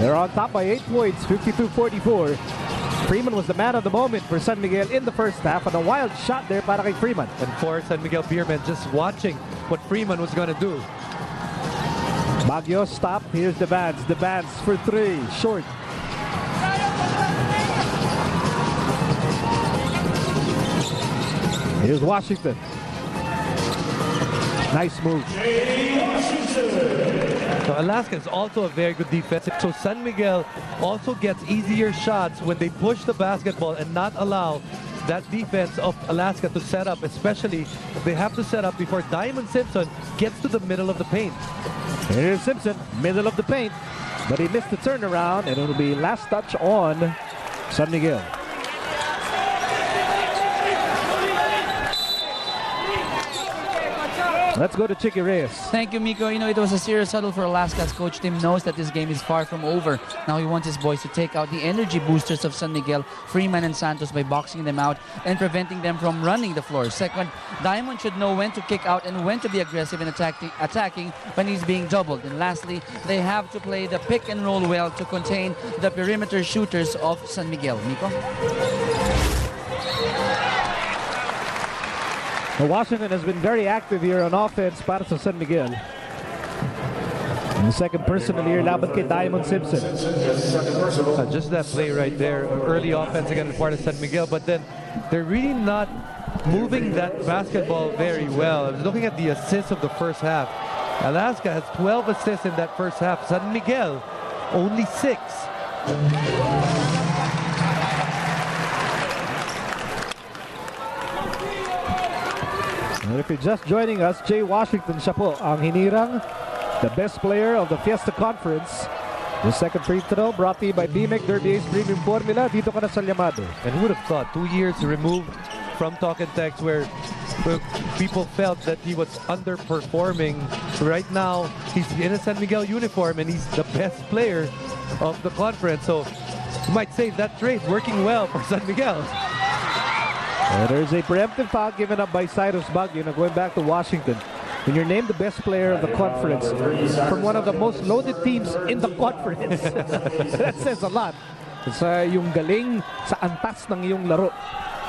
They're on top by 8 points, 52-44. Freeman was the man of the moment for San Miguel in the first half, and a wild shot there para kay Freeman. And for San Miguel Beermen, just watching what Freeman was going to do. Baguio stop. Here's the Vans for 3, short. Here's Washington. Nice move. So Alaska is also a very good defense. So San Miguel also gets easier shots when they push the basketball and not allow that defense of Alaska to set up, especially if they have to set up before Diamon Simpson gets to the middle of the paint. Here's Simpson, middle of the paint, but he missed the turnaround, and it'll be last touch on San Miguel. Let's go to Chicky Reyes. Thank you, Miko. You know, it was a serious huddle for Alaska's coach. Tim knows that this game is far from over. Now he wants his boys to take out the energy boosters of San Miguel, Freeman and Santos, by boxing them out and preventing them from running the floor. Second, Diamond should know when to kick out and when to be aggressive in attacking when he's being doubled. And lastly, they have to play the pick and roll well to contain the perimeter shooters of San Miguel. Miko? Washington has been very active here on offense para sa San Miguel. And the second person of the year, laban kay Diamon Simpson. Just that play right there, early offense against part of San Miguel, but then they're really not moving that basketball very well. I was looking at the assists of the first half. Alaska has 12 assists in that first half. San Miguel, only 6. And if you're just joining us, Jay Washington, siya po ang hinirang, the best player of the Fiesta Conference. The second free throw brought to you by BMEC Derby Ace Premium Formula. Dito ka na sa Llamado. And who would have thought, 2 years removed from Talk and Text, where people felt that he was underperforming. Right now, he's in a San Miguel uniform and he's the best player of the conference. So you might say that trade working well for San Miguel. There's a preemptive foul given up by Cyrus Baguio. Now going back to Washington. When you're named the best player of the conference from one of the most loaded teams in the conference, that says a lot. Sa yung galing sa antas ng iyong laro.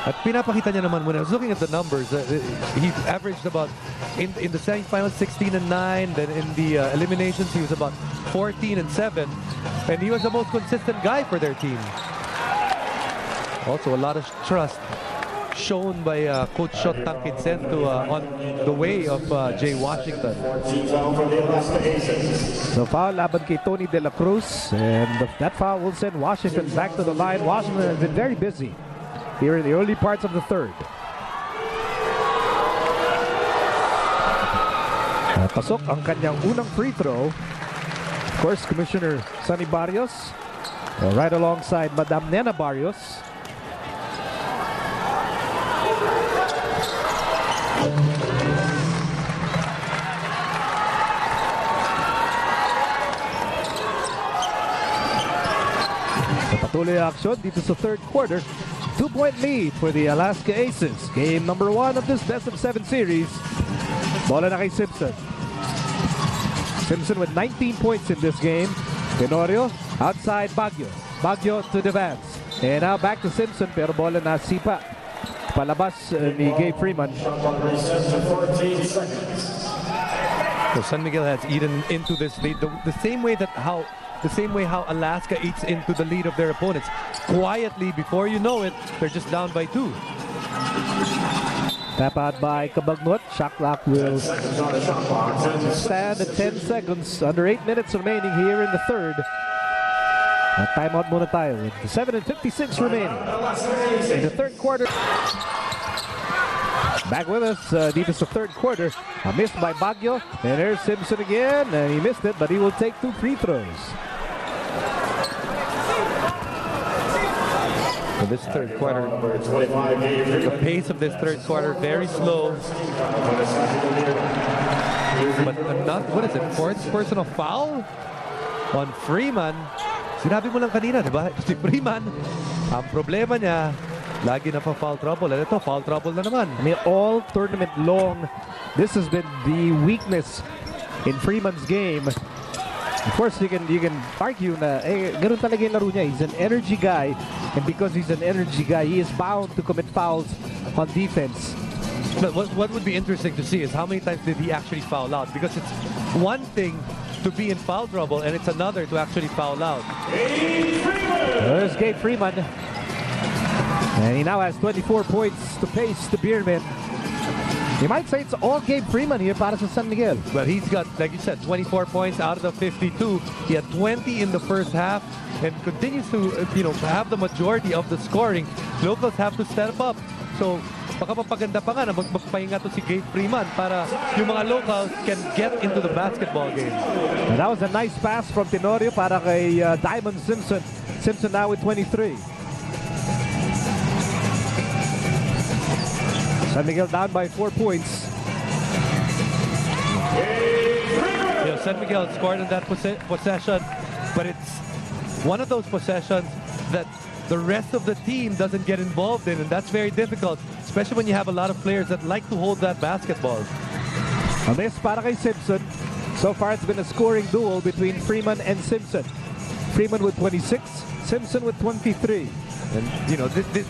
At pinapakita niya naman, when I was looking at the numbers, he averaged about, in the semifinals, 16-9. Then in the eliminations, he was about 14-7. And he was the most consistent guy for their team. Also, a lot of trust shown by Coach Shot Tangkitsen on the way of Jay Washington. So foul laban kay Tony De La Cruz, and that foul will send Washington back to the line. Washington has been very busy here in the early parts of the third. Pasok ang kanyang unang free throw. Of course, Commissioner Sonny Barrios, right alongside Madam Nena Barrios. Patuloy ang aksyon dito sa third quarter. 2-point lead for the Alaska Aces. Game number 1 of this best of 7 series. Bola na kay Simpson. Simpson with 19 points in this game. Tenorio outside Baguio. Baguio to the Vans. And now back to Simpson, pero bola na sipa. Palabas ni Gabe Freeman. So San Miguel has eaten into this lead the same way how Alaska eats into the lead of their opponents. Quietly, before you know it, they're just down by 2. Tap out by Cabagnot. Shot clock will stand at 10 seconds. Under 8 minutes remaining here in the third. Timeout muna tayo with 7:56 remaining in the third quarter. Back with us dito sa third quarter. A miss by Baguio. And there's Simpson again. He missed it, but he will take 2 free throws. So this third quarter, the pace of this third quarter, very slow. But not, what is it, 4th personal foul on Freeman. Sinabi mo lang kanina, diba? Si Freeman, ang problema niya, lagi na pa-foul trouble. And ito, foul trouble na naman. I mean, all tournament long, this has been the weakness in Freeman's game. Of course, you can argue na ganun talaga yung laro niya. He's an energy guy, and because he's an energy guy, he is bound to commit fouls on defense. But what would be interesting to see is how many times did he actually foul out? Because it's one thing to be in foul trouble, and it's another to actually foul out. There's Gabe Freeman. And he now has 24 points to pace the Beermen. You might say it's all Gabe Freeman here para sa San Miguel. But he's got, like you said, 24 points out of the 52. He had 20 in the first half and continues to, have the majority of the scoring. Locals have to step up. So, baka mapaganda pa nga na magpahinga to si Gabe Freeman para yung mga locals can get into the basketball game. And that was a nice pass from Tenorio para kay Diamon Simpson. Simpson now with 23. San Miguel down by 4 points. San Miguel scored on that possession, but it's one of those possessions that the rest of the team doesn't get involved in, and that's very difficult, especially when you have a lot of players that like to hold that basketball. A miss para kay Simpson. So far, it's been a scoring duel between Freeman and Simpson. Freeman with 26, Simpson with 23. And,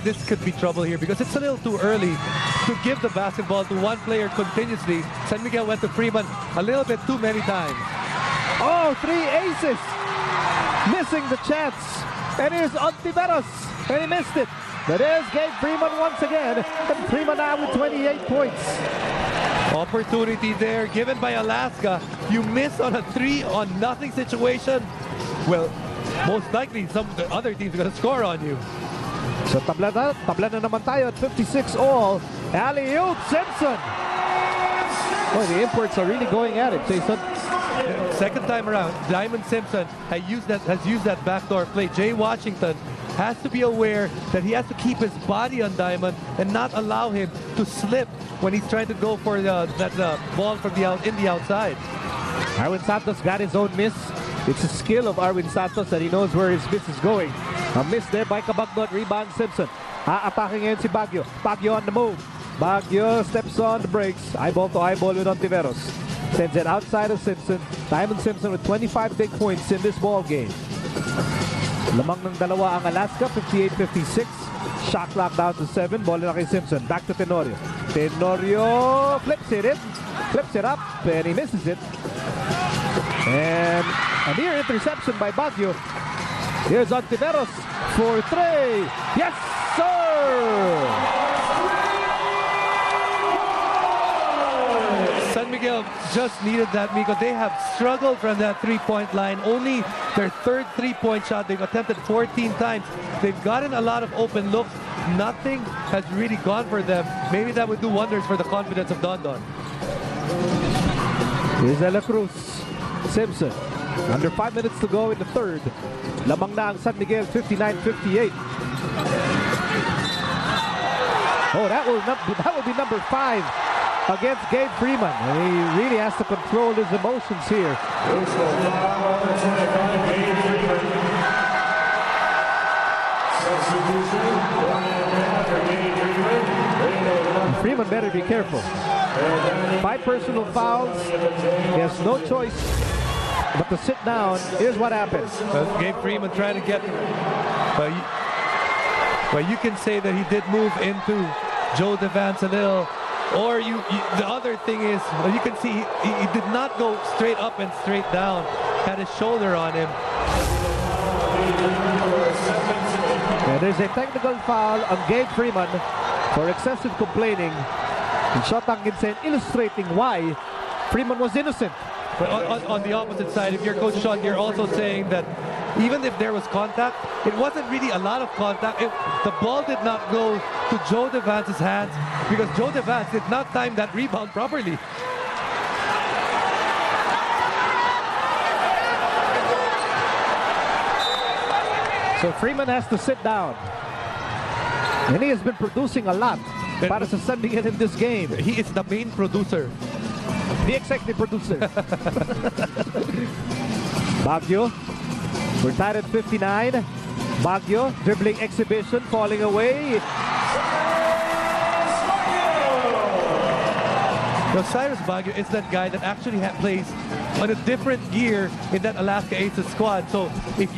this could be trouble here because it's a little too early to give the basketball to one player continuously. San Miguel went to Freeman a little bit too many times. Oh, 3 aces! Missing the chance. And here's Ontiveros, and he missed it. But there's Gabe Freeman once again, and Freeman now with 28 points. Opportunity there given by Alaska. You miss on a 3-on-0 situation. Well, most likely some of the other teams are going to score on you. So tabla na naman tayo at 56 all. Alley-oop, Simpson. Boy, the imports are really going at it, Jason. Second time around, Diamon Simpson has used that backdoor play. Jay Washington has to be aware that he has to keep his body on Diamond and not allow him to slip when he's trying to go for that ball from in the outside. Arwin Santos got his own miss. It's a skill of Arwin Santos that he knows where his miss is going. A miss there by Cabagnot, rebound Simpson. Attacking ngayon si Baguio. Baguio on the move. Baguio steps on the brakes. Eyeball to eyeball with Ontiveros. Sends it outside of Simpson. Diamond Simpson with 25 big points in this ball game. Lamang ng dalawa ang Alaska, 58-56. Shot clock down to 7. Bola na kay Simpson. Back to Tenorio. Tenorio flips it up, and he misses it. And a near interception by Baguio. Here's Ontiveros for 3. Yes, sir! San Miguel just needed that, Miko. They have struggled from that three-point line. Only their third three-point shot. They've attempted 14 times. They've gotten a lot of open looks. Nothing has really gone for them. Maybe that would do wonders for the confidence of Don Don. Here's De La Cruz. Simpson. Under 5 minutes to go in the third. Lamang na ang San Miguel, 59-58. Oh, that will be number 5 against Gabe Freeman. And he really has to control his emotions here. Freeman better be careful. 5 personal fouls. He has no choice but to sit down. Here's what happens. Gabe Freeman trying to get, but you can say that he did move into Joe Devance a little. Or the other thing is, you can see he did not go straight up and straight down. Had his shoulder on him. Yeah, there's a technical foul on Gabe Freeman for excessive complaining. And Shotang Ginsen illustrating why Freeman was innocent. But on the opposite side, if you're Coach Sean, you're also saying that even if there was contact, it wasn't really a lot of contact. The ball did not go to Joe Devance's hands because Joe Devance did not time that rebound properly. So Freeman has to sit down. And he has been producing a lot para sa San Miguel in this game. He is the main producer. The executive producer. Baguio. We're tied at 59. Baguio, dribbling exhibition, falling away. Cyrus Baguio is that guy that actually plays on a different gear in that Alaska Aces squad. So if